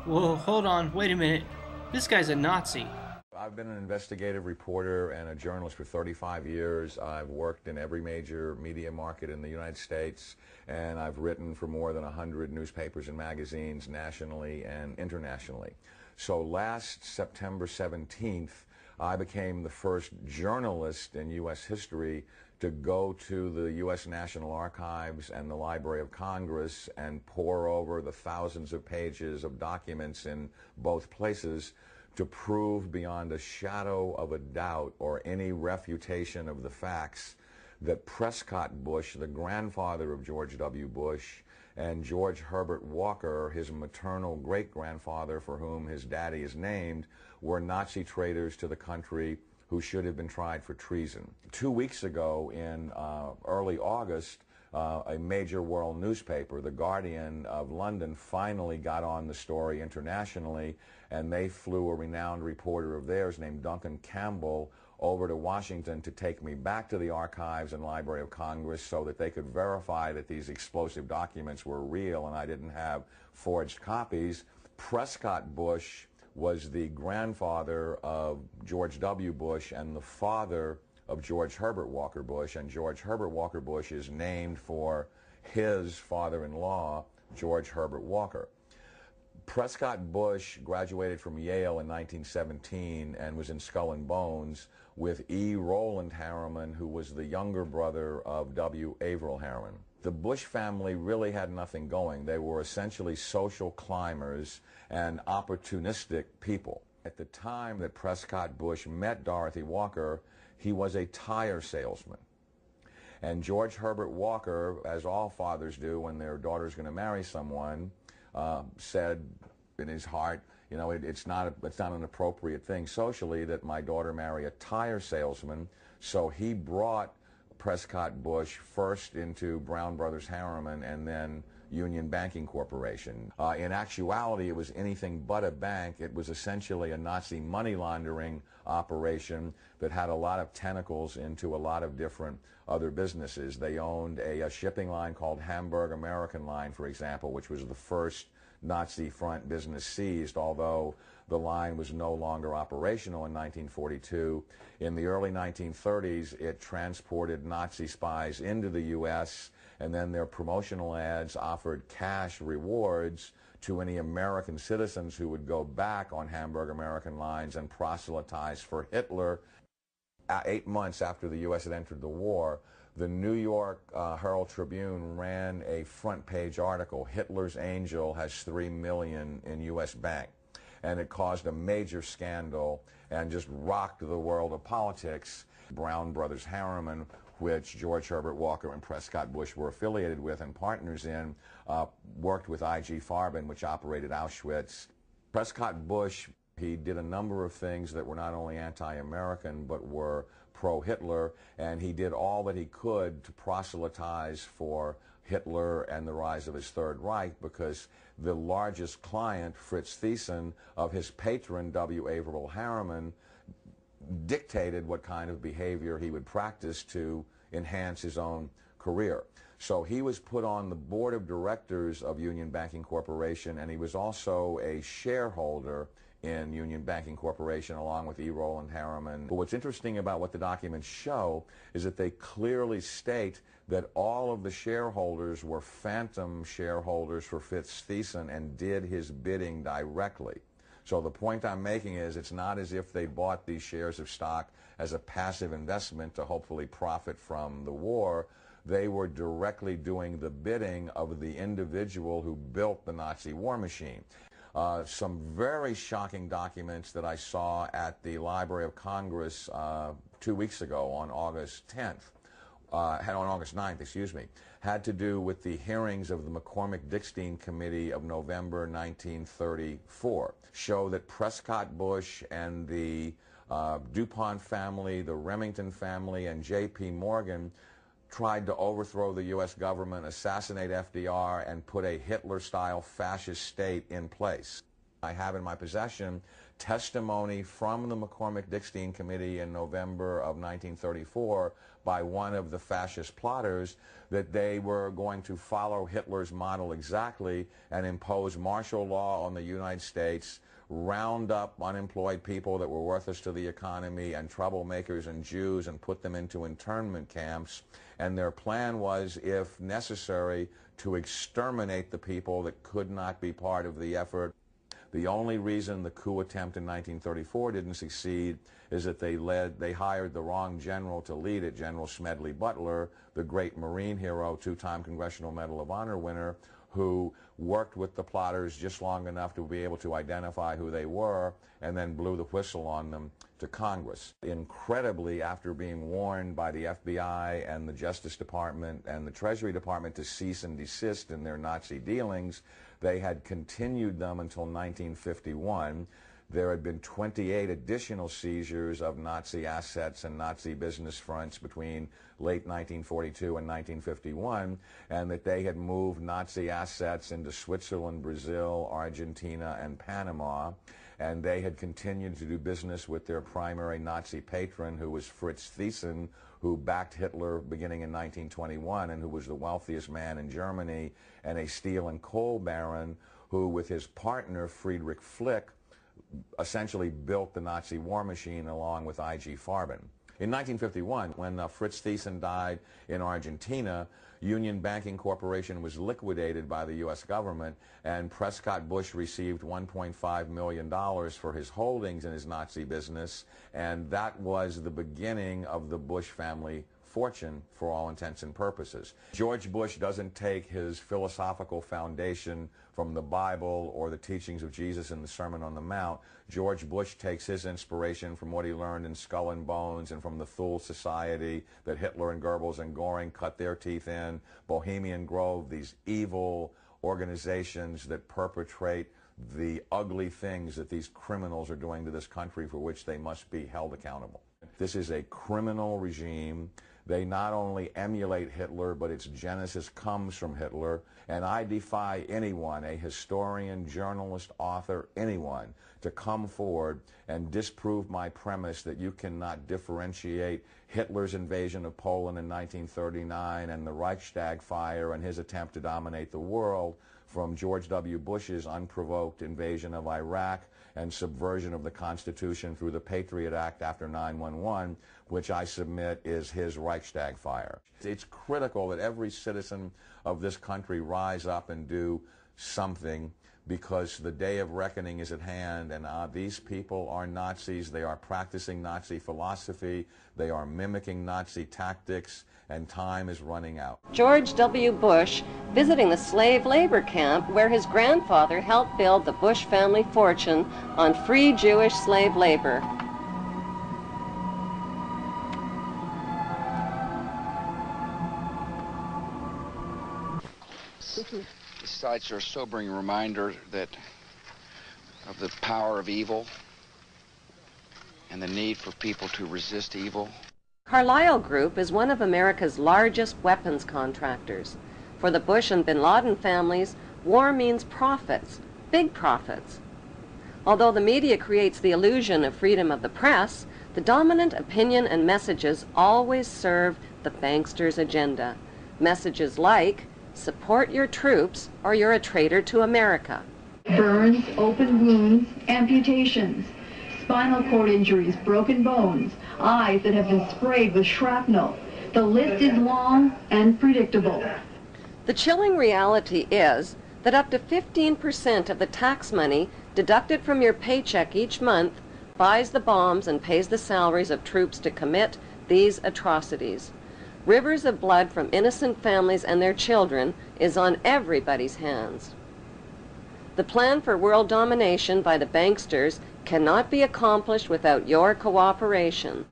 Whoa, hold on, wait a minute. This guy's a Nazi. I've been an investigative reporter and a journalist for 35 years. I've worked in every major media market in the United States, and I've written for more than 100 newspapers and magazines nationally and internationally. So last September 17th, I became the first journalist in U.S. history to go to the U.S. National Archives and the Library of Congress and pore over the thousands of pages of documents in both places to prove beyond a shadow of a doubt or any refutation of the facts that Prescott Bush, the grandfather of George W. Bush, and George Herbert Walker, his maternal great-grandfather for whom his daddy is named, were Nazi traitors to the country who should have been tried for treason. 2 weeks ago in early August, a major world newspaper, The Guardian of London, finally got on the story internationally, and they flew a renowned reporter of theirs named Duncan Campbell over to Washington to take me back to the archives and Library of Congress so that they could verify that these explosive documents were real and I didn't have forged copies. Prescott Bush was the grandfather of George W. Bush and the father of George Herbert Walker Bush, and George Herbert Walker Bush is named for his father-in-law, George Herbert Walker. Prescott Bush graduated from Yale in 1917 and was in Skull and Bones with E. Roland Harriman, who was the younger brother of W. Averill Harriman. The Bush family really had nothing going. They were essentially social climbers and opportunistic people. At the time that Prescott Bush met Dorothy Walker, he was a tire salesman. And George Herbert Walker, as all fathers do when their daughter's going to marry someone, said in his heart, you know, it's not an appropriate thing socially that my daughter marry a tire salesman. So he brought Prescott Bush first into Brown Brothers Harriman and then Union Banking Corporation. In actuality, it was anything but a bank. It was essentially a Nazi money laundering operation that had a lot of tentacles into a lot of different other businesses. They owned a shipping line called Hamburg American Line, for example, which was the first Nazi front business seized, although the line was no longer operational in 1942. In the early 1930s, it transported Nazi spies into the U.S., and then their promotional ads offered cash rewards to any American citizens who would go back on Hamburg American Lines and proselytize for Hitler. 8 months after the U.S. had entered the war, the New York Herald Tribune ran a front-page article, Hitler's Angel has $3 million in U.S. bank. And it caused a major scandal and just rocked the world of politics. Brown Brothers Harriman, which George Herbert Walker and Prescott Bush were affiliated with and partners in, worked with I.G. Farben, which operated Auschwitz. Prescott Bush, he did a number of things that were not only anti-American but were pro-Hitler, and he did all that he could to proselytize for Hitler and the rise of his Third Reich, because the largest client, Fritz Thyssen, of his patron, W. Averill Harriman, dictated what kind of behavior he would practice to enhance his own career. So he was put on the board of directors of Union Banking Corporation, and he was also a shareholder in Union Banking Corporation along with E. Roland Harriman. But what's interesting about what the documents show is that they clearly state that all of the shareholders were phantom shareholders for Fritz Thyssen and did his bidding directly. So the point I'm making is it's not as if they bought these shares of stock as a passive investment to hopefully profit from the war. They were directly doing the bidding of the individual who built the Nazi war machine. Some very shocking documents that I saw at the Library of Congress 2 weeks ago on August 10th, on August 9th, excuse me, had to do with the hearings of the McCormick-Dickstein Committee of November 1934, show that Prescott Bush and the DuPont family, the Remington family, and J.P. Morgan tried to overthrow the U.S. government, assassinate FDR, and put a Hitler-style fascist state in place. I have in my possession testimony from the McCormick-Dickstein Committee in November of 1934 by one of the fascist plotters that they were going to follow Hitler's model exactly and impose martial law on the United States, round up unemployed people that were worthless to the economy and troublemakers and Jews and put them into internment camps. And their plan was, if necessary, to exterminate the people that could not be part of the effort. The only reason the coup attempt in 1934 didn't succeed is that they hired the wrong general to lead it, General Smedley Butler, the great Marine hero, two-time Congressional Medal of Honor winner, who worked with the plotters just long enough to be able to identify who they were and then blew the whistle on them to Congress. Incredibly, after being warned by the FBI and the Justice Department and the Treasury Department to cease and desist in their Nazi dealings, they had continued them until 1951. There had been 28 additional seizures of Nazi assets and Nazi business fronts between late 1942 and 1951, and that they had moved Nazi assets into Switzerland, Brazil, Argentina, and Panama, and they had continued to do business with their primary Nazi patron, who was Fritz Thyssen, who backed Hitler beginning in 1921 and who was the wealthiest man in Germany, and a steel and coal baron who, with his partner Friedrich Flick, essentially built the Nazi war machine along with I.G. Farben. In 1951, when Fritz Thyssen died in Argentina, Union Banking Corporation was liquidated by the U.S. government, and Prescott Bush received $1.5 million for his holdings in his Nazi business, and that was the beginning of the Bush family fortune for all intents and purposes. George Bush doesn't take his philosophical foundation from the Bible or the teachings of Jesus in the Sermon on the Mount. George Bush takes his inspiration from what he learned in Skull and Bones and from the Thule Society that Hitler and Goebbels and Goring cut their teeth in, Bohemian Grove, these evil organizations that perpetrate the ugly things that these criminals are doing to this country for which they must be held accountable. This is a criminal regime. They not only emulate Hitler, but its genesis comes from Hitler. And I defy anyone, a historian, journalist, author, anyone, to come forward and disprove my premise that you cannot differentiate Hitler's invasion of Poland in 1939 and the Reichstag fire and his attempt to dominate the world from George W. Bush's unprovoked invasion of Iraq and subversion of the Constitution through the Patriot Act after 9/11, which I submit is his Reichstag fire. It's critical that every citizen of this country rise up and do something, because the day of reckoning is at hand, and these people are Nazis. They are practicing Nazi philosophy. They are mimicking Nazi tactics, and time is running out. George W. Bush visiting the slave labor camp where his grandfather helped build the Bush family fortune on free Jewish slave labor. These sites are a sobering reminder of the power of evil and the need for people to resist evil. Carlyle Group is one of America's largest weapons contractors. For the Bush and bin Laden families, war means profits, big profits. Although the media creates the illusion of freedom of the press, the dominant opinion and messages always serve the banksters' agenda. Messages like, support your troops or you're a traitor to America. Burns, open wounds, amputations, spinal cord injuries, broken bones, eyes that have been sprayed with shrapnel. The list is long and predictable. The chilling reality is that up to 15% of the tax money deducted from your paycheck each month buys the bombs and pays the salaries of troops to commit these atrocities. Rivers of blood from innocent families and their children is on everybody's hands. The plan for world domination by the banksters cannot be accomplished without your cooperation.